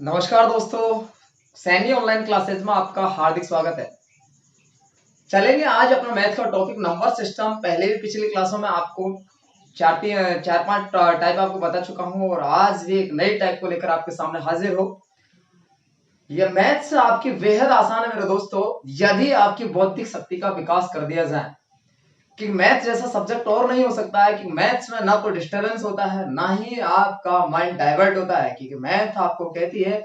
नमस्कार दोस्तों, Saini online classes में आपका हार्दिक स्वागत है। चलेंगे आज अपना मैथ का टॉपिक नंबर सिस्टम। पहले भी पिछली क्लासों में आपको चार पांच टाइप आपको बता चुका हूं और आज भी एक नई टाइप को लेकर आपके सामने हाजिर हो। यह मैथ्स आपकी बेहद आसान है मेरे दोस्तों, यदि आपकी बौद्धिक शक्ति का विकास कर दिया जाए। कि मैथ्स जैसा सब्जेक्ट और नहीं हो सकता है कि मैथ्स में ना कोई डिस्टर्बेंस होता है, ना ही आपका माइंड डाइवर्ट होता है। क्योंकि मैथ आपको कहती है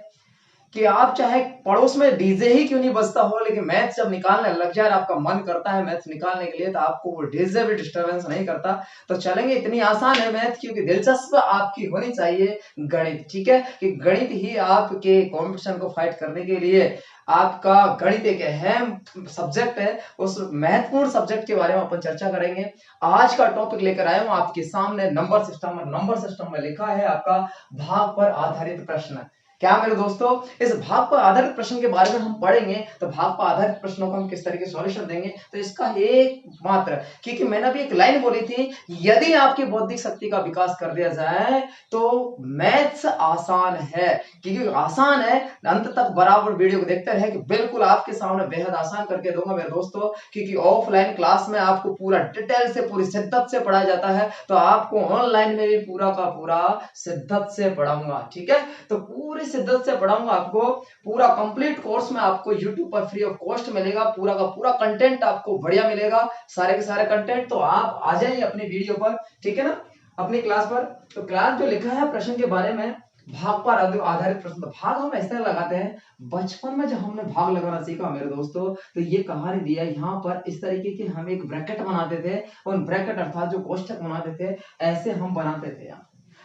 कि आप चाहे पड़ोस में डीजे ही क्यों नहीं बजता हो, लेकिन मैथ्स जब निकालने लग जाए, आपका मन करता है मैथ्स निकालने के लिए, तो आपको वो डीजे भी डिस्टरबेंस नहीं करता। तो चलेंगे, इतनी आसान है मैथ, क्योंकि दिलचस्प आपकी होनी चाहिए गणित। ठीक है, कि गणित ही आपके कंपटीशन को फाइट करने के लिए, आपका गणित एक अहम सब्जेक्ट है। उस महत्वपूर्ण सब्जेक्ट के बारे में अपन चर्चा करेंगे। आज का टॉपिक लेकर आया हूं आपके सामने नंबर सिस्टम। नंबर सिस्टम में लिखा है आपका भाग पर आधारित प्रश्न। क्या मेरे दोस्तों, इस भाग पर आधारित प्रश्न के बारे में हम पढ़ेंगे। तो भाग पर आधारित प्रश्नों का हम किस तरीके से सॉल्यूशन देंगे, तो इसका एक मात्र, क्योंकि मैंने अभी एक लाइन बोली थी, यदि आपकी बौद्धिक शक्ति का विकास कर दिया जाए तो मैथ्स आसान है। क्योंकि आसान है, अंत तक बराबर वीडियो को देखते रहे कि बिल्कुल आपके सामने बेहद आसान करके दूंगा मेरे दोस्तों। क्योंकि ऑफलाइन क्लास में आपको पूरा डिटेल से, पूरी शिद्दत से पढ़ाया जाता है, तो आपको ऑनलाइन में भी पूरा का पूरा शिद्दत से पढ़ाऊंगा। ठीक है, तो पूरी शिद्दत से पढ़ाऊंगा आपको। पूरा कंप्लीट कोर्स में आपको YouTube पर फ्री ऑफ कॉस्ट मिलेगा। पूरा का पूरा कंटेंट आपको बढ़िया मिलेगा, सारे के सारे कंटेंट। तो आप आ जाइए अपनी वीडियो पर, ठीक है ना, अपनी क्लास पर। तो क्लास जो लिखा है प्रश्न के बारे में, भाग पर आधारित प्रश्न। तो भाग हम ऐसे लगाते हैं, बचपन में जब हमने भाग लगाना सीखा मेरे दोस्तों, तो ये कहानी दिया यहाँ पर इस तरीके के, हम एक ब्रैकेट बनाते थे, और ब्रैकेट अर्थात जो कोष्ठक बनाते थे, ऐसे हम बनाते थे।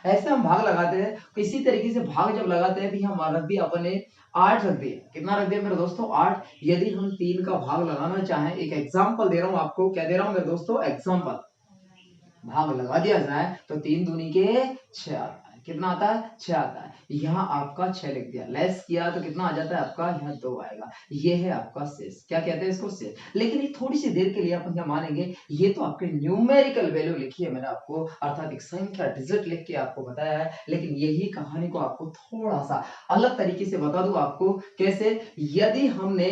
ऐसे हम भाग लगाते हैं। इसी तरीके से भाग जब लगाते हैं, भी हम रख दिया अपने 8 रख दिया। कितना रख दिया मेरे दोस्तों? 8। यदि हम 3 का भाग लगाना चाहें, एक एग्जांपल दे रहा हूं आपको, क्या दे रहा हूं मेरे दोस्तों? एग्जांपल। भाग लगा दिया जाए तो 3 दूनी के 6 आता है। कितना आता है? 6 आता है। यहाँ आपका 6 लिख दिया, लेस किया तो कितना आ जाता है आपका? यहाँ 2 आएगा। ये है आपका शेष। क्या कहते हैं इसको? शेष। लेकिन ये थोड़ी सी देर के लिए अपन क्या मानेंगे, ये तो आपके न्यूमेरिकल वैल्यू लिखी है मैंने आपको, अर्थात एक संख्या डिजिट लिख के आपको बताया है। लेकिन यही कहानी को आपको थोड़ा सा अलग तरीके से बता दूं आपको। कैसे? यदि हमने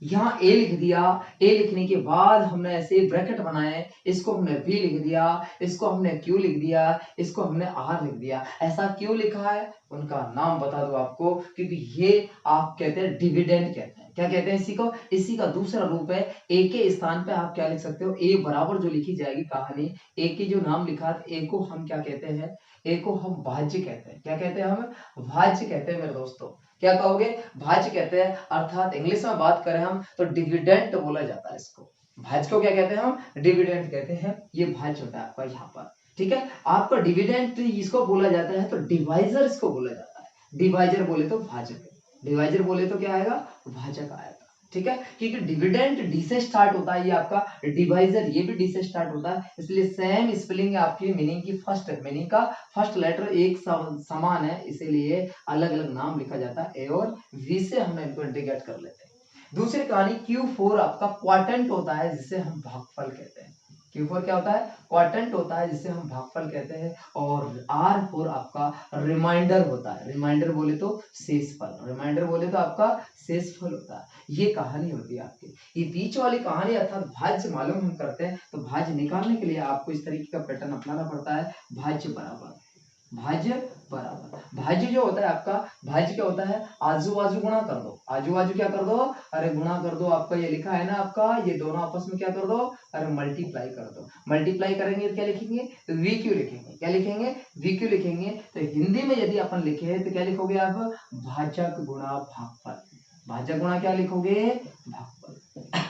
यहाँ ए लिख दिया, ए लिखने के बाद हमने ऐसे ब्रैकेट बनाए, इसको हमने बी लिख दिया, इसको हमने क्यू लिख दिया, इसको हमने आर लिख दिया। ऐसा क्यों लिखा है, उनका नाम बता दो आपको, क्योंकि ये आप कहते हैं डिविडेंड कहते हैं। क्या कहते हैं इसी को? इसी का दूसरा रूप है। ए के स्थान पे आप क्या लिख सकते हो? ए बराबर जो लिखी जाएगी कहानी, ए के जो नाम लिखा, ए को हम क्या कहते हैं? ए को हम भाज्य कहते हैं। क्या कहते हैं? हम भाज्य कहते हैं मेरे दोस्तों। क्या कहोगे? भाज्य कहते हैं, अर्थात इंग्लिश में बात करें हम तो डिविडेंड बोला जाता है इसको। भाज्य को क्या कहते हैं हम? डिविडेंड कहते हैं। ये भाज्य होता है आपका यहाँ पर। ठीक है, आपका डिविडेंड इसको बोला जाता है, तो डिवाइजर इसको बोला जाता है। डिवाइजर बोले तो भाजक, डिवाइजर बोले तो क्या आएगा? भाजक आएगा। ठीक है, क्योंकि डिविडेंड डी से स्टार्ट होता है, ये आपका डिवाइजर ये भी डी से स्टार्ट होता है, इसलिए सेम स्पेलिंग है आपकी। मीनिंग की फर्स्ट, मीनिंग का फर्स्ट लेटर एक समान है, इसीलिए अलग अलग नाम लिखा जाता है। ए और वी से हम इनको इंटीग्रेट कर लेते हैं। दूसरी कहानी, Q4 आपका क्वार्टेंट होता है, जिसे हम भागफल कहते हैं। Q4 क्या होता है? क्वार्टेंट होता है, जिसे हम भागफल कहते हैं। और R4 आपका रिमाइंडर होता है। रिमाइंडर बोले तो शेषफल, रिमाइंडर बोले तो आपका शेषफल होता है। ये कहानी होती है आपकी। ये बीच वाली कहानी अर्थात भाज्य मालूम हम करते हैं, तो भाज्य निकालने के लिए आपको इस तरीके का पैटर्न अपनाना पड़ता है। भाज्य बराबर, भाज्य बराबर, भाज्य जो होता है आपका, भाज्य क्या होता है? आजू बाजू गुणा कर दो। आजू बाजू क्या कर दो? अरे गुणा कर दो। आपका ये लिखा है ना आपका, ये दोनों आपस में क्या कर दो? अरे मल्टीप्लाई कर दो। मल्टीप्लाई करेंगे तो क्या लिखेंगे? तो वी क्यू लिखेंगे। क्या लिखेंगे? वी क्यू लिखेंगे। तो हिंदी में यदि अपन लिखे तो क्या लिखोगे आप? भाजक गुणा भागफल। भाजक गुणा क्या लिखोगे? भागफल।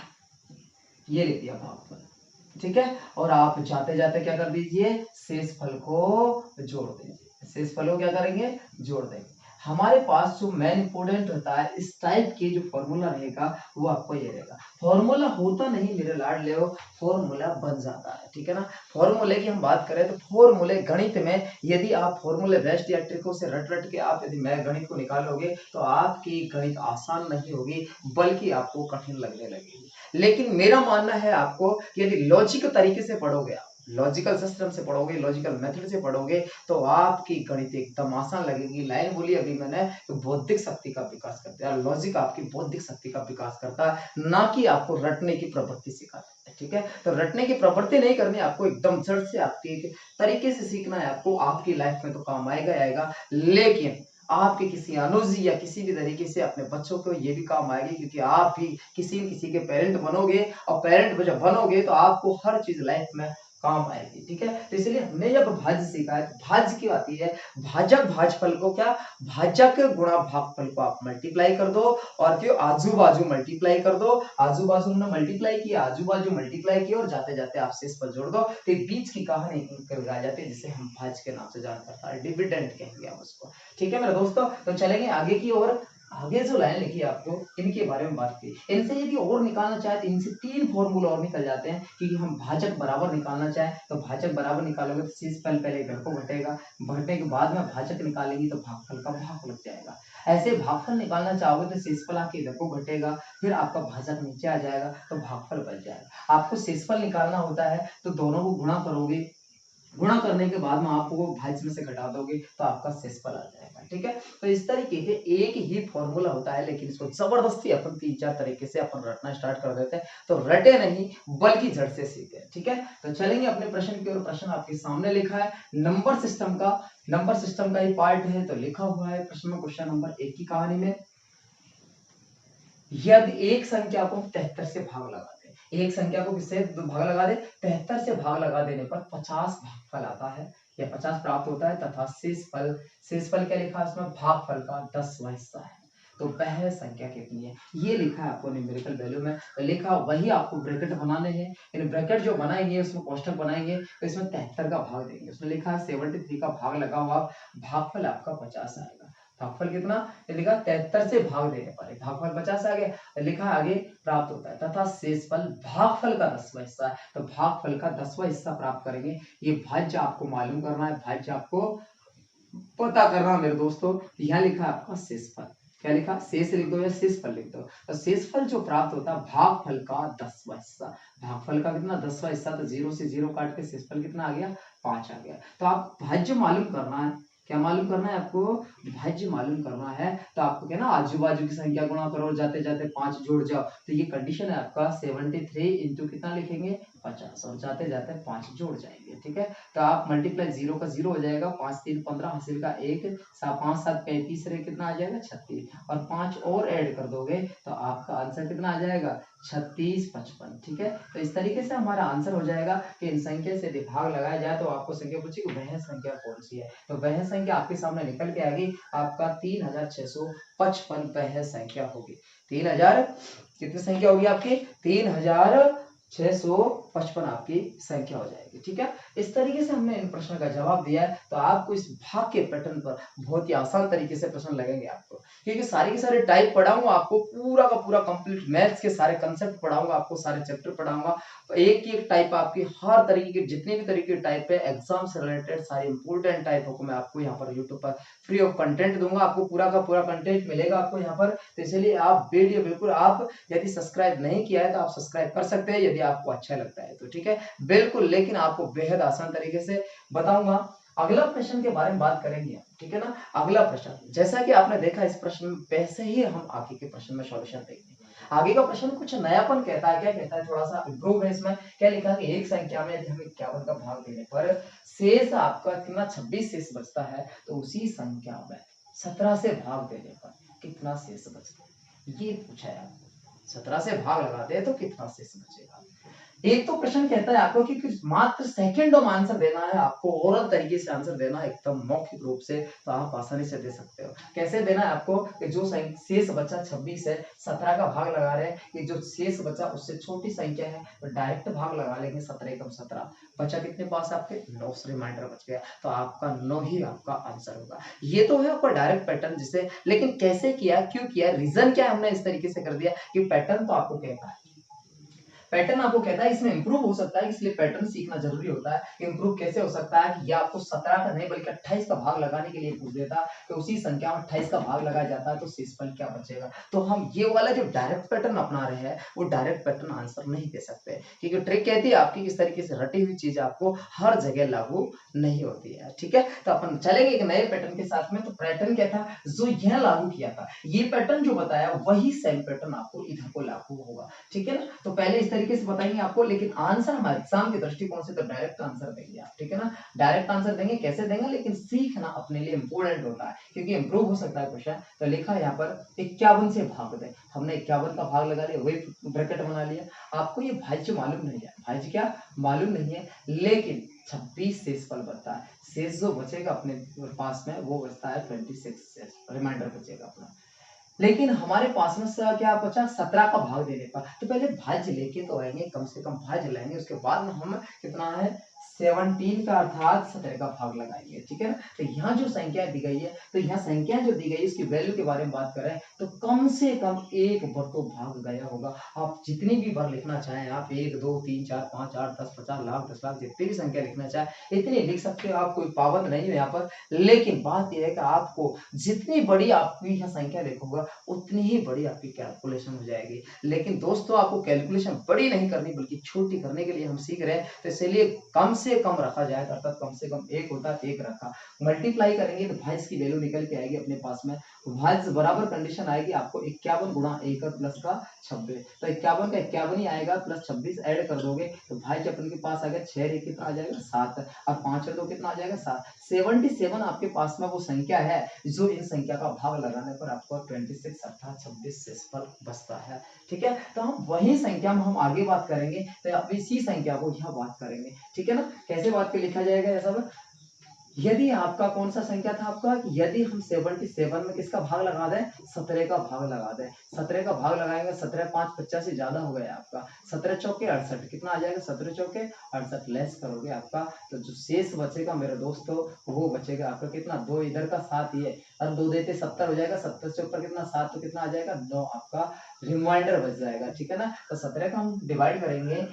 ये लिख दिया भागफल। ठीक है, और आप जाते जाते क्या कर दीजिए? शेषफल को जोड़ दीजिए। शेषफल को क्या करेंगे? जोड़ देंगे। हमारे पास जो मेन इंपोर्टेंट होता है, इस टाइप के जो फॉर्मूला रहेगा वो आपको ये रहेगा। फॉर्मूला होता नहीं मेरे लाड ले, फॉर्मूला बन जाता है। ठीक है ना, फॉर्मूले की हम बात करें तो फॉर्मूले गणित में, यदि आप फॉर्मूले बेस्ट या ट्रिकों से रट रट के आप यदि मैं गणित को निकालोगे, तो आपकी गणित आसान नहीं होगी, बल्कि आपको कठिन लगने लगेगी। लेकिन मेरा मानना है आपको, यदि लॉजिक तरीके से पढ़ोगे आप, लॉजिकल सिस्टम से पढ़ोगे, लॉजिकल मेथड से पढ़ोगे तो आपकी गणित एकदम आसान लगेगी। लाइन बोली अभी मैंने तो बौद्धिक शक्ति का विकास करता है, लॉजिक आपकी बौद्धिक शक्ति का विकास करता है, ना कि आपको रटने की प्रवृत्ति सिखाता है। ठीक है, तो रटने की प्रवृत्ति नहीं करनी, आपको एकदम जड़ से आपके तरीके से सीखना है। आपको आपकी लाइफ में तो काम आएगा आएगा, लेकिन आपके किसी अनुज या किसी भी तरीके से अपने बच्चों को ये भी काम आएगी, क्योंकि आप भी किसी न किसी के पेरेंट बनोगे, और पेरेंट जब बनोगे तो आपको हर चीज लाइफ में काम आएगी। ठीक है, तो इसलिए हमने जब भाज्य सीखा है, भाज्य क्यों आती है, भाजक भाजफल को क्या, भाजक गुणा भागफल को आप मल्टीप्लाई कर दो, और क्यों आजू बाजू मल्टीप्लाई कर दो, आजू बाजू हमने मल्टीप्लाई किया, आजू बाजू मल्टीप्लाई किया, और जाते जाते आप शेष पर जोड़ दो, तो बीच की कहानी निकल आ जाती है, जिसे हम भाज्य के नाम से जान करता है, डिविडेंड कहेंगे हम उसको। ठीक है मेरे दोस्तों, तो चलेंगे आगे की ओर। आगे जो लाइन लिखी है आपको इनके बारे में बात की, इनसे यदि और निकालना चाहे तो इनसे 3 फॉर्मूला और निकल जाते हैं, क्योंकि हम भाजक बराबर निकालना चाहे तो भाजक बराबर निकालोगे तो शेषफल पहले घर को घटेगा, घटने के बाद में भाजक निकालेंगे तो भागफल का भाग लग जाएगा। ऐसे भागफल निकालना चाहोगे तो शेषफल आके इधर को घटेगा, फिर आपका भाजक नीचे आ जाएगा तो भागफल बच जाएगा। आपको शेषफल निकालना होता है तो दोनों को गुणा करोगे, गुणा करने के बाद में आपको भाज्य में से घटा दोगे तो आपका शेषफल आ जाएगा। ठीक है, तो इस तरीके के एक ही फॉर्मूला होता है, लेकिन इसको जबरदस्ती अपन 3-4 तरीके से अपन रटना स्टार्ट कर देते हैं, तो रटे नहीं बल्कि जड़ से सीखे। ठीक है, तो चलेंगे अपने प्रश्न की ओर। प्रश्न आपके सामने लिखा है नंबर सिस्टम का, नंबर सिस्टम का ही पार्ट है, तो लिखा हुआ है प्रश्न में, क्वेश्चन नंबर 1 की कहानी में, यदि एक संख्या को 73 से भाग लगा दे, एक संख्या को किससे भाग लगा दे, 73 से भाग लगा देने पर 50 भागफल आता है या 50 प्राप्त होता है, तथा शेषफल, शेषफल क्या लिखा है उसमें, भागफल का 10वां हिस्सा है, तो वह संख्या कितनी है, ये लिखा है आपको न्यूमेरिकल वैल्यू में। तो लिखा वही आपको ब्रैकेट बनाने हैं, इन ब्रैकेट जो बनाएंगे उसमें कोष्ठक बनाएंगे, तो इसमें 73 का भाग देंगे, उसमें लिखा है 73 का भाग लगा हुआ, भागफल आपका 50 आएगा। भागफल कितना, लिखा 73 से भाग देने पर भागफल 50 आ गया, लिखा आगे प्राप्त होता है, तथा शेषफल भागफल का 10वां हिस्सा है, तो भागफल का 10वां हिस्सा प्राप्त करेंगे। ये भाज्य आपको मालूम करना है, भाज्य आपको पता करना मेरे दोस्तों। यहाँ लिखा है आपका शेषफल, क्या लिखा, शेष लिख दो या शेषफल लिख दो, तो शेषफल जो प्राप्त होता है भागफल का 10वां हिस्सा, भागफल का कितना 10वां हिस्सा, तो 0 से 0 काट के शेषफल कितना आ गया, 5 आ गया। तो आप भाज्य मालूम करना है, क्या मालूम करना है आपको, भाज्य मालूम करना है, तो आपको क्या ना आजू बाजू की संख्या गुणा करो, जाते जाते 5 जोड़ जाओ, तो ये कंडीशन है आपका 73 इंटू कितना लिखेंगे 50, और जाते जाते 5 जोड़ जाएंगे। ठीक है, तो आप मल्टीप्लाई 0 का 0 हो जाएगा, 5 3 15, हासिल का 1, 5 7 35 रे कितना आ जाएगा 36, और 5 और ऐड कर दोगे तो आपका आंसर कितना आ जाएगा 36 55। ठीक है, तो इस तरीके से हमारा आंसर हो जाएगा कि इन संख्या से यदि भाग लगाया जाए तो आपको संख्या पूछेगी वह संख्या कौन सी है, तो वह संख्या आपके सामने निकल के आएगी, आपका 3655 वह संख्या होगी। 3000 कितनी संख्या होगी आपकी, 3655 आपकी संख्या हो जाएगी। ठीक है, इस तरीके से हमने इन प्रश्न का जवाब दिया है, तो आपको इस भाग के पैटर्न पर बहुत ही आसान तरीके से प्रश्न लगेंगे आपको, क्योंकि सारे के सारे टाइप पढ़ाऊंगा आपको, पूरा का पूरा कंप्लीट मैथ्स के सारे कंसेप्ट पढ़ाऊंगा आपको, सारे चैप्टर पढ़ाऊंगा, एक एक टाइप आपकी हर तरीके के जितने भी तरीके के टाइप है एग्जाम से रिलेटेड सारे इंपोर्टेंट टाइपों को मैं आपको यहाँ पर यूट्यूब पर फ्री ऑफ कंटेंट दूंगा, आपको पूरा का पूरा कंटेंट मिलेगा आपको यहाँ पर। तो इसलिए आप वीडियो बिल्कुल, आप यदि सब्सक्राइब नहीं किया है तो आप सब्सक्राइब कर सकते हैं यदि आपको अच्छा लगता है तो। ठीक है, बिल्कुल, लेकिन आपको बेहद आसान तरीके से बताऊंगा। अगला प्रश्न के बारे में बात करेंगे, ठीक है ना। अगला प्रश्न, जैसा कि आपने देखा इस प्रश्न में, वैसे ही हम आगे के प्रश्न में सॉल्यूशन देखेंगे। आगे का प्रश्न कुछ नयापन कहता है, क्या कहता है, थोड़ा सा इम्प्रूव है इसमें। क्या लिखा कि एक संख्या में यदि हम 51 का भाग देने पर शेष आपका कितना 26 शेष बचता है, तो उसी संख्या में 17 से भाग देने पर कितना शेष बचता है, ये पूछा है आपको। 17 से भाग लगाते हैं तो कितना शेष बचेगा। एक तो प्रश्न कहता है आपको कि मात्र सेकंडों में आंसर देना है, आपको ओरल तरीके से आंसर देना है, एकदम मौखिक रूप से, तो आप आसानी से दे सकते हो। कैसे देना है आपको कि जो शेष बचा 26 है, 17 का भाग लगा रहे हैं, कि जो शेष बचा उससे छोटी संख्या है तो डायरेक्ट भाग लगा लेंगे, 17 एकम 17, बचा कितने पास आपके 9, रिमाइंडर बच गया, तो आपका 9 ही आपका आंसर होगा। ये तो है आपका डायरेक्ट पैटर्न जिसे, लेकिन कैसे किया, क्यों किया, रीजन क्या हमने इस तरीके से कर दिया कि पैटर्न तो आपको कहता है, पैटर्न आपको कहता है इसमें इंप्रूव हो सकता है, इसलिए पैटर्न सीखना जरूरी होता है। इंप्रूव कैसे हो सकता है कि ये आपको 17 का नहीं बल्कि 28 का भाग लगाने के लिए पूछ देता कि उसी संख्या में 28 का भाग लगाया जाता है तो शेषफल क्या बचेगा। तो हम ये वाला जो डायरेक्ट पैटर्न अपना रहे हैं वो डायरेक्ट पैटर्न आंसर नहीं दे सकते, क्योंकि ट्रिक कहती है आपकी इस तरीके से रटी हुई चीज आपको हर जगह लागू नहीं होती है। ठीक है, तो अपन चलेंगे एक नए पैटर्न के साथ में। तो पैटर्न क्या था जो यह लागू किया था, ये पैटर्न जो बताया वही सेम पैटर्न आपको इधर को लागू होगा। ठीक है ना, तो पहले इस तरीके से बताएंगे आपको, लेकिन आंसर हमारे एग्जाम के दृष्टिकोण से तो डायरेक्ट आंसर देंगे आप। ठीक है ना, डायरेक्ट आंसर देंगे, कैसे देंगे, लेकिन सीखना अपने लिए इंपॉर्टेंट होता है क्योंकि इंप्रूव हो सकता है क्वेश्चन। तो लिखा यहाँ पर 51 से भाग दे, हमने 51 का भाग लगा लिया, वही ब्रैकेट बना लिया। आपको ये भाज्य मालूम नहीं है, भाज्य क्या मालूम नहीं है, लेकिन 26 शेषफल बचता है। शेष जो बचेगा अपने पास में वो बचता है 26 रिमाइंडर बचेगा अपना। लेकिन हमारे पास में क्या बचा 17 का भाग देने पर, तो पहले भाज्य लेके तो आएंगे, कम से कम भाज्य लाएंगे, उसके बाद में हम कितना है 17 का अर्थात 17 का भाग लगाएंगे। ठीक है ना, तो यहाँ जो संख्या दी गई है, तो यहाँ संख्या जो दी गई है इसकी वैल्यू के बारे में बात करें तो कम से कम एक बार तो भाग गया होगा। आप जितनी भी बार लिखना चाहें, आप 1 2 3 4 5 8 10 50 लाख 10 लाख जितनी भी संख्या लिखना चाहे इतनी लिख सकते हो, आप कोई पाबंद नहीं है यहाँ पर। लेकिन बात यह है कि आपको जितनी बड़ी आपकी यहाँ संख्या लिखोगा उतनी ही बड़ी आपकी कैलकुलेशन हो जाएगी। लेकिन दोस्तों आपको कैलकुलेशन बड़ी नहीं करनी बल्कि छोटी करने के लिए हम सीख रहे हैं, तो इसलिए कम से कम रखा जाएगा, अर्थात कम से कम एक होता है एक रखा। मल्टीप्लाई करेंगे तो भाज्य की वैल्यू निकल के आएगी अपने पास में, भाज्य बराबर कंडीशन आएगी आपको 51 गुणा 1 प्लस का 26, तो 51 का 51 ही आएगा प्लस 26 ऐड कर दोगे तो भाज्य अपन के पास आ गया 6 कितना आ जाएगा 7 और 5 2 कितना आ जाएगा 7। 77 आपके पास में वो संख्या है जो इन संख्या का भाग लगाने पर आपको 26 अर्थात 26 शेषफल बचता है। ठीक है, तो हम वही संख्या में हम आगे बात करेंगे, तो अब इसी संख्या को यहाँ बात करेंगे। ठीक है ना, कैसे बात पे लिखा जाएगा ऐसा, यदि आपका कौन सा संख्या था आपका, यदि हम 77 में किसका भाग लगा दें 17 का भाग लगा दें, 17 का भाग लगाएंगे 17 5 50 से ज्यादा हो गया आपका, 17 चौके 68 कितना आ जाएगा 17 चौके 68 लेस करोगे आपका तो जो शेष बचेगा मेरे दोस्तों वो बचेगा आपका कितना 2 इधर का 7 ये और 2 देते 70 हो जाएगा, 70 से ऊपर कितना 7 तो कितना आ जाएगा 9 आपका रिमाइंडर बच जाएगा। ठीक है ना, तो 17 का हम डिवाइड करेंगे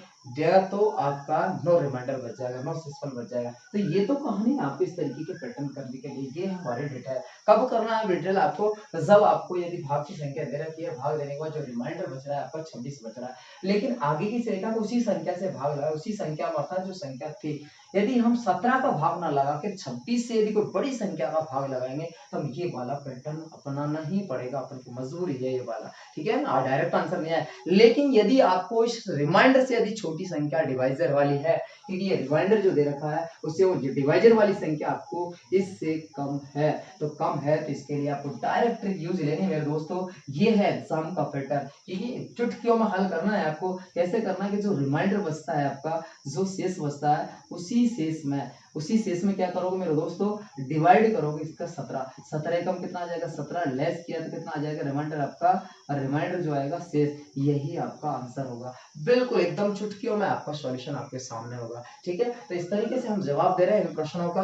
तो आपका 9 रिमाइंडर बच जाएगा, 9 शेषफल बच जाएगा। तो ये तो कहानी है आपको इस तरीके के पैटर्न करने के लिए, ये हमारे डेटा है। कब करना है डिटेल आपको, जब आपको यदि भाग की संख्या दे रखी है, भाग देने के बाद जो रिमाइंडर बच रहा है आपका 26 बच रहा है, लेकिन आगे की संख्या को उसी संख्या से भाग लगा, उसी संख्या में अर्थात जो संख्या थी यदि हम 17 का भाग ना लगा के 26 से यदि कोई बड़ी संख्या का भाग लगाएंगे तो हम ये वाला पैटर्न अपनाना ही पड़ेगा, अपन की मजबूरी है ये वाला। ठीक है ना, डायरेक्ट आंसर नहीं है। लेकिन यदि आपको इस रिमाइंडर से यदि छोटी संख्या डिवाइजर वाली है, क्योंकि ये रिमाइंडर जो दे रखा है उससे वो डिवाइजर वाली संख्या आपको इससे कम है, तो कम है तो इसके लिए आपको डायरेक्ट ट्रिक यूज लेनी है मेरे दोस्तों। ये है एग्जाम का पैटर्न, क्योंकि चुटकियों में हल करना है आपको। कैसे करना है कि जो रिमाइंडर बचता है आपका, जो शेष बचता है उसी शेष में क्या करोगे मेरे दोस्तों डिवाइड करोगे इसका 17 कम कितना आ जाएगा 17 लेस किया तो कितना आ जाएगा रिमाइंडर आपका, और रिमाइंडर जो आएगा शेष, यही आपका आंसर होगा। बिल्कुल एकदम चुटकियों में आपका सॉल्यूशन आपके सामने होगा। ठीक है, तो इस तरीके से हम जवाब दे रहे हैं इन प्रश्नों का।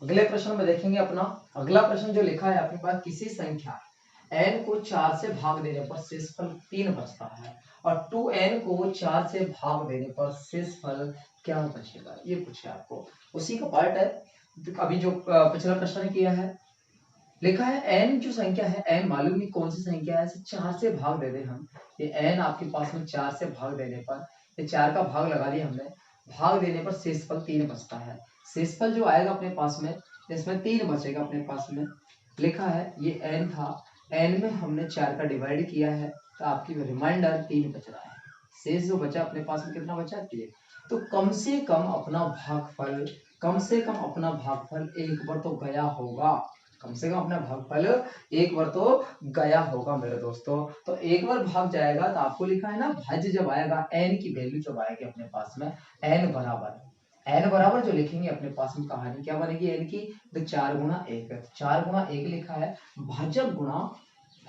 अगले प्रश्न में देखेंगे अपना अगला प्रश्न जो लिखा है अपने पास, किसी संख्या n को 4 से भाग देने पर शेषफल 3 बचता है और 2n को 4 से भाग देने पर शेषफल क्या बचेगा, ये पूछे आपको। उसी का पार्ट है अभी जो पिछला प्रश्न किया है। लिखा है n जो संख्या है, n मालूम नहीं कौन सी संख्या है, 4 से भाग दे दे हम, ये n आपके पास में 4 से भाग देने पर, ये 4 का भाग लगा दिया हमने, भाग देने पर शेषफल 3 बचता है। शेषफल जो आएगा अपने पास में इसमें 3 बचेगा अपने पास में। लिखा है ये n था, n में हमने 4 का डिवाइड किया है तो आपकी रिमाइंडर 3 बच रहा है, शेष जो बचा अपने पास में कितना बचा 3। तो कम से कम अपना भागफल, कम से कम अपना भागफल एक बार तो गया होगा, कम से कम अपना भागफल एक बार तो गया होगा मेरे दोस्तों। तो एक बार भाग जाएगा तो आपको लिखा है ना भाज्य जब आएगा n की वैल्यू जब आएगी अपने पास में n बराबर जो लिखेंगे अपने पास में कहानी क्या बनेगी n की, तो 4 गुणा 1, 4 गुणा 1 लिखा है, भाजक गुणा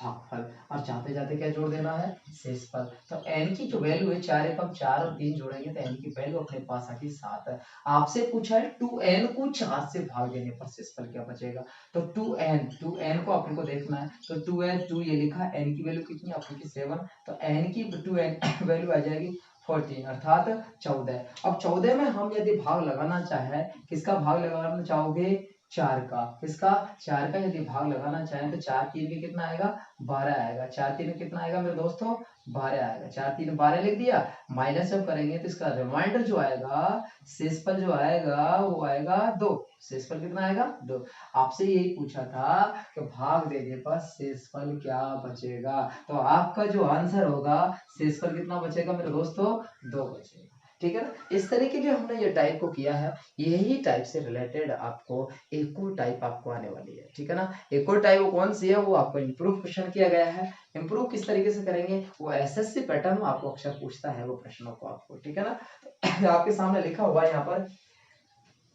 भागफल, और जाते जाते क्या जोड़ देना है, शेषफल। तो n की जो वैल्यू है 4 एकम 4 और 3 जोड़ेंगे तो n की वैल्यू अपने पास आती 7 है। आपसे पूछा है 2n को 4 से भाग देने पर शेषफल क्या बचेगा। तो 2n को अपने को देखना है, तो 2n 2 ये लिखा, n की वैल्यू कितनी आपकी 7, तो n की 2n वैल्यू आ जाएगी 14 अर्थात 14। अब 14 में हम यदि भाग लगाना चाहे, किसका भाग लगाना चाहोगे, 4 का, किसका, 4 का यदि भाग लगाना चाहें तो 4 3 में कितना आएगा, 12 आएगा। 4 3 में कितना आएगा मेरे दोस्तों, 12 आएगा। 4 3 12 लिख दिया, माइनस जब करेंगे तो इसका रिमाइंडर जो आएगा, शेषफल जो आएगा वो आएगा 2। शेषफल कितना आएगा, 2। आपसे यही पूछा था कि भाग देने पर शेषफल क्या बचेगा, तो आपका जो आंसर होगा शेषफल कितना बचेगा मेरे दोस्तों, 2 बचेगा। ठीक है ना। इस तरीके के हमने ये टाइप को किया है। यही टाइप से रिलेटेड आपको एक और टाइप आपको आने वाली है। ठीक है ना। एक और टाइप वो कौन सी है, वो आपको इम्प्रूव क्वेश्चन किया गया है। इम्प्रूव किस तरीके से करेंगे, वो एसएससी पैटर्न में आपको अक्सर पूछता है वो प्रश्नों को आपको। ठीक है ना। तो आपके सामने लिखा हुआ है यहाँ पर,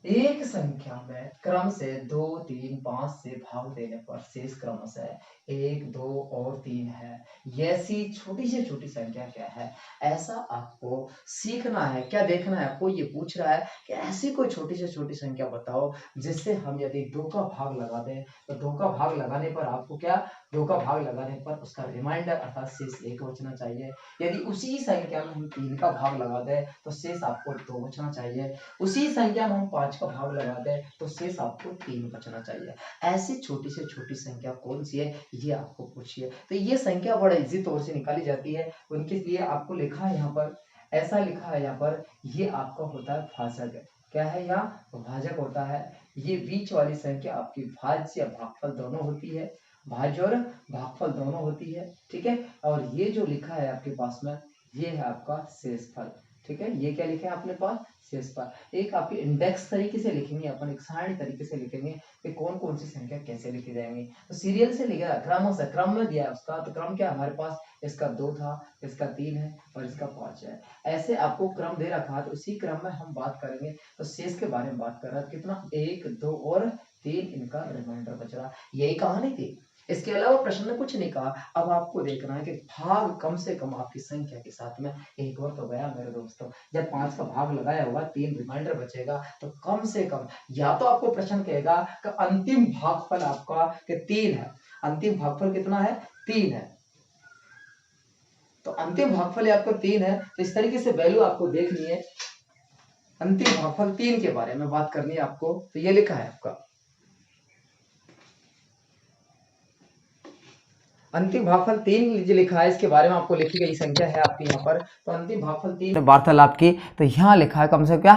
एक संख्या में क्रम से 2 3 5 से भाग देने पर शेष क्रमशः 1 2 और 3 है। ऐसी छोटी से छोटी संख्या क्या है, ऐसा आपको सीखना है। क्या देखना है आपको, ये पूछ रहा है कि ऐसी कोई छोटी से छोटी संख्या बताओ जिससे हम यदि 2 का भाग लगा दें, तो 2 का भाग लगाने पर आपको क्या, 2 का भाग लगाने पर उसका रिमाइंडर अर्थात शेष 1 बचना चाहिए। यदि उसी संख्या में हम 3 का भाग लगा दें तो शेष आपको 2 बचना चाहिए। उसी संख्या में हम 5 का भाग लगा दें तो शेष आपको 3 बचना चाहिए। ऐसी छोटी से छोटी संख्या कौन सी है, ये आपको पूछिए। तो ये संख्या बड़ा इजी तौर से निकाली जाती है। उनके लिए आपको लिखा है यहाँ पर, ऐसा लिखा है यहाँ पर, ये आपका होता है भाजक। क्या है, यहाँ भाजक होता है। ये बीच वाली संख्या आपकी भाज्य या भागफल दोनों होती है, भाज्य और भागफल दोनों होती है। ठीक है। और ये जो लिखा है आपके पास में, ये है आपका शेषफल। ठीक है। ये क्या लिखा है अपने पास, शेषफल। एक आपके इंडेक्स तरीके से लिखेंगे अपन, एक सारणी तरीके से लिखेंगे कि कौन कौन सी संख्या कैसे लिखी जाएंगी। तो सीरियल से लिखा, क्रम से, क्रम में दिया है उसका, तो क्रम क्या हमारे पास, इसका 2 था, इसका 3 है और इसका 5 है। ऐसे आपको क्रम दे रखा है, तो उसी क्रम में हम बात करेंगे। तो शेष के बारे में बात कर रहा है, कितना, 1 2 और 3 इनका रिमाइंडर बच रहा। यही कहानी थी, इसके अलावा प्रश्न में कुछ नहीं कहा। अब आपको देखना है कि भाग कम से कम आपकी संख्या के साथ में एक बार तो गया मेरे दोस्तों। जब 5 का भाग लगाया होगा, 3 रिमाइंडर बचेगा, तो कम से कम या तो आपको प्रश्न कहेगा कि अंतिम भागफल आपका कि 3 है। अंतिम भागफल कितना है, 3 है। तो अंतिम भागफल आपको 3 है। तो इस तरीके से वैल्यू आपको देखनी है। अंतिम भागफल 3 के बारे में बात करनी है आपको। तो ये लिखा है आपका अंतिम भागफल 3 जो लिखा है, इसके बारे में आपको लिखी गई संख्या है आपकी यहाँ पर। तो अंतिम भागफल 3 वार्तालाप की, तो यहाँ लिखा है कम से कम क्या,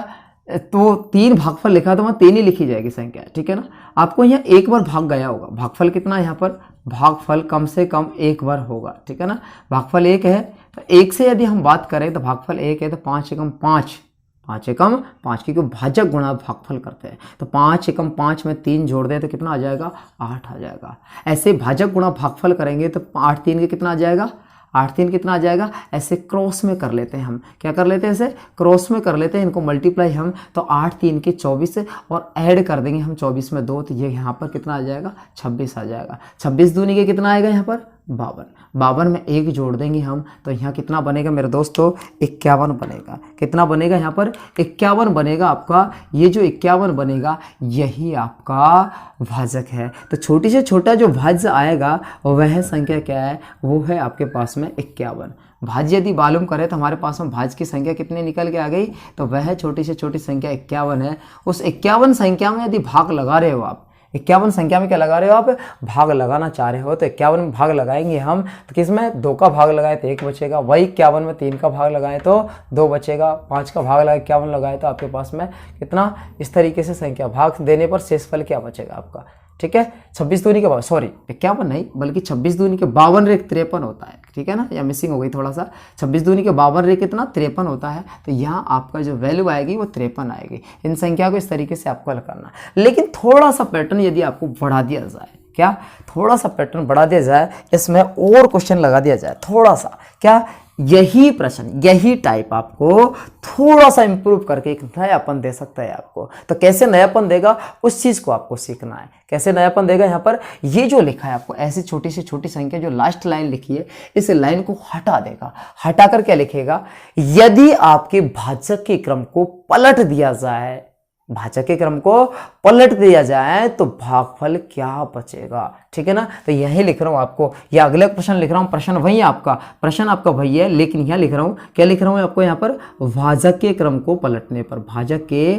तो 3 भागफल लिखा है तो वहाँ 3 ही लिखी जाएगी संख्या। ठीक है ना। आपको यहाँ एक बार भाग गया होगा, भागफल कितना है यहाँ पर, भागफल कम से कम एक बार होगा। ठीक है ना। भागफल 1 है, तो 1 से यदि हम बात करें तो भागफल 1 है, तो 5 एकम 5, 5 एकम 5 की भाजक गुणा भागफल करते हैं। तो 5 एकम 5 में 3 जोड़ दें तो कितना आ जाएगा, 8 आ जाएगा। ऐसे भाजक गुणा भागफल करेंगे तो 8 3 के कितना आ जाएगा, 8 3 कितना आ जाएगा। ऐसे क्रॉस में कर लेते हैं हम, क्या कर लेते हैं, ऐसे क्रॉस में कर लेते हैं, इनको मल्टीप्लाई हम, तो 8 3 के 24 और ऐड कर देंगे हम 24 में 2, तो ये यहाँ पर कितना आ जाएगा, 26 आ जाएगा। 26 दूनी के कितना आएगा यहाँ पर, 52। 52 में 1 जोड़ देंगे हम, तो यहाँ कितना बनेगा मेरे दोस्तों, 51 बनेगा। कितना बनेगा यहाँ पर, 51 बनेगा आपका। ये जो 51 बनेगा यही आपका भाजक है। तो छोटी से छोटा जो भाज्य आएगा वह संख्या क्या है, वो है आपके पास में 51। भाज्य यदि मालूम करें तो हमारे पास में भाज्य की संख्या कितनी निकल के आ गई, तो वह छोटी से छोटी संख्या 51 है। उस 51 संख्या में यदि भाग लगा रहे हो आप, 51 संख्या में क्या लगा रहे हो आप, भाग लगाना चाह रहे हो, तो 51 में भाग लगाएंगे हम, तो किसमें 2 का भाग लगाए तो 1 बचेगा। वही 51 में 3 का भाग लगाए तो 2 बचेगा। 5 का भाग लगाए 51 लगाए तो आपके पास में कितना, इस तरीके से संख्या भाग देने पर शेषफल क्या बचेगा आपका। ठीक है। 26 दूनी के 51 नहीं, बल्कि 26 दूनी के 52 रे 53 होता है। ठीक है ना, या मिसिंग हो गई थोड़ा सा। 26 दूनी के 52 रे कितना, 53 होता है। तो यहाँ आपका जो वैल्यू आएगी वो 53 आएगी। इन संख्या को इस तरीके से आपको हल करना। लेकिन थोड़ा सा पैटर्न यदि आपको बढ़ा दिया जाए, क्या, थोड़ा सा पैटर्न बढ़ा दिया जाए, इसमें और क्वेश्चन लगा दिया जाए थोड़ा सा, क्या, यही प्रश्न, यही टाइप आपको थोड़ा सा इंप्रूव करके एक नयापन दे सकता है आपको। तो कैसे नयापन देगा उस चीज को आपको सीखना है। कैसे नयापन देगा, यहाँ पर ये जो लिखा है आपको ऐसी छोटी से छोटी संख्या जो लास्ट लाइन लिखी है इस लाइन को हटा देगा। हटाकर क्या लिखेगा, यदि आपके भाजक के क्रम को पलट दिया जाए, भाजक के क्रम को पलट दिया जाए तो भागफल क्या बचेगा। ठीक है ना, तो यही लिख रहा हूं आपको, या अगले प्रश्न लिख रहा हूं, प्रश्न वही है आपका, प्रश्न आपका वही है, लेकिन यहां लिख रहा हूं, क्या लिख रहा हूं आपको यहाँ पर, भाजक के क्रम को पलटने पर, भाजक के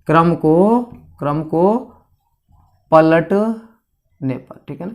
क्रम को पलटने पर, ठीक है ना,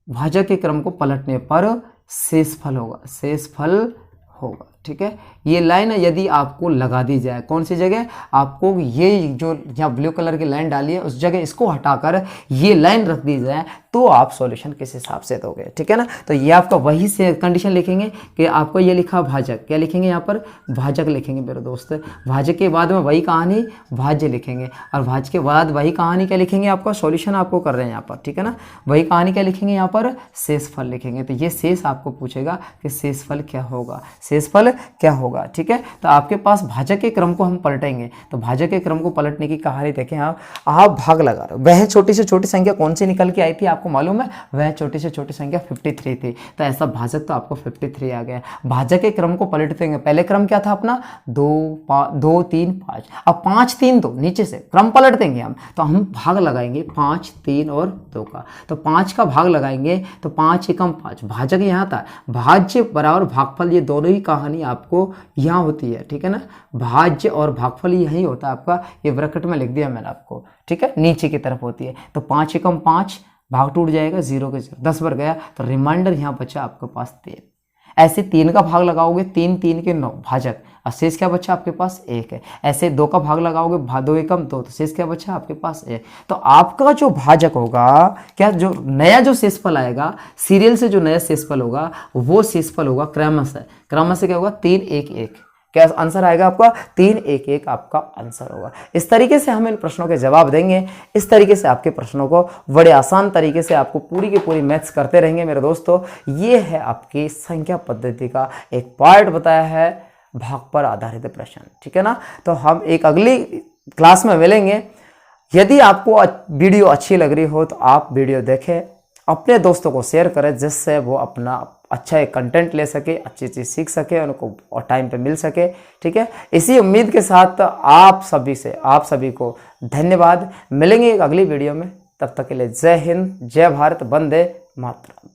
भाजक के क्रम को पलटने पर शेषफल होगा, शेषफल होगा। ठीक है, ये लाइन यदि आपको लगा दी जाए, कौन सी जगह, आपको ये जो यहाँ ब्लू कलर की लाइन डाली है उस जगह इसको हटाकर ये लाइन रख दी जाए तो आप सॉल्यूशन किस हिसाब से दोगे। ठीक है ना, तो ये आपका वही से कंडीशन लिखेंगे कि आपको ये लिखा भाजक, क्या लिखेंगे यहाँ पर, भाजक लिखेंगे मेरे दोस्त। भाजक के बाद में वही कहानी भाज्य लिखेंगे, और भाज्य के बाद वही कहानी क्या लिखेंगे, आपका सॉल्यूशन आपको कर रहे हैं यहाँ पर। ठीक है ना, वही कहानी क्या लिखेंगे यहाँ पर, शेषफल लिखेंगे। तो ये शेष आपको पूछेगा कि शेषफल क्या होगा, शेषफल क्या होगा। ठीक है, तो आपके पास भाजक के क्रम को हम पलटेंगे, तो भाजक के क्रम को पलटने की कहानी देखें आप भाग लगा रहे हो, वह छोटी से छोटी संख्या कौन सी निकल के आई थी आपको मालूम है, वह छोटी से छोटी संख्या 53 थी। तो ऐसा भाजक तो आपको 53 आ गया। भाजक के क्रम को पलट देंगे, पहले क्रम क्या था अपना 2 3 5, अब 5 3 2 नीचे से क्रम पलट देंगे हम, तो हम भाग लगाएंगे 5 3 और 2 का, तो 5 का भाग लगाएंगे तो 5 एकम 5, भाजक यहाँ था, भाज्य बराबर भागफल, ये दोनों ही कहानी आपको यहाँ होती है। ठीक है ना, भाज्य और भागफल यही होता है आपका, ये ब्रैकेट में लिख दिया मैंने आपको। ठीक है, नीचे की तरफ होती है, तो 5 एकम 5, भाग टूट जाएगा 0 के 0, 10 बार गया, तो रिमाइंडर यहाँ बचा आपके पास 3। ऐसे 3 का भाग लगाओगे 3 3 के 9 भाजक, और शेष क्या बचा आपके पास 1 है। ऐसे 2 का भाग लगाओगे 2 एकम 2, तो शेष क्या बचा आपके पास 1। तो आपका जो भाजक होगा, क्या जो नया जो शेषफल आएगा सीरियल से, जो नया शेषफल होगा वो शेषफल होगा क्रमशः, क्रमशः क्या होगा 3 1 1, क्या आंसर आएगा आपका 3 1 1 आपका आंसर होगा। इस तरीके से हम इन प्रश्नों के जवाब देंगे, इस तरीके से आपके प्रश्नों को बड़े आसान तरीके से आपको पूरी की पूरी मैथ्स करते रहेंगे मेरे दोस्तों। ये है आपकी संख्या पद्धति का एक पार्ट बताया है, भाग पर आधारित प्रश्न। ठीक है ना, तो हम एक अगली क्लास में मिलेंगे। यदि आपको वीडियो अच्छी लग रही हो तो आप वीडियो देखें, अपने दोस्तों को शेयर करें, जिससे वो अपना अच्छा एक कंटेंट ले सके, अच्छी चीज़ सीख सके, उनको टाइम पे मिल सके। ठीक है, इसी उम्मीद के साथ आप सभी को धन्यवाद। मिलेंगे एक अगली वीडियो में, तब तक के लिए जय हिंद, जय भारत, वंदे मातरम।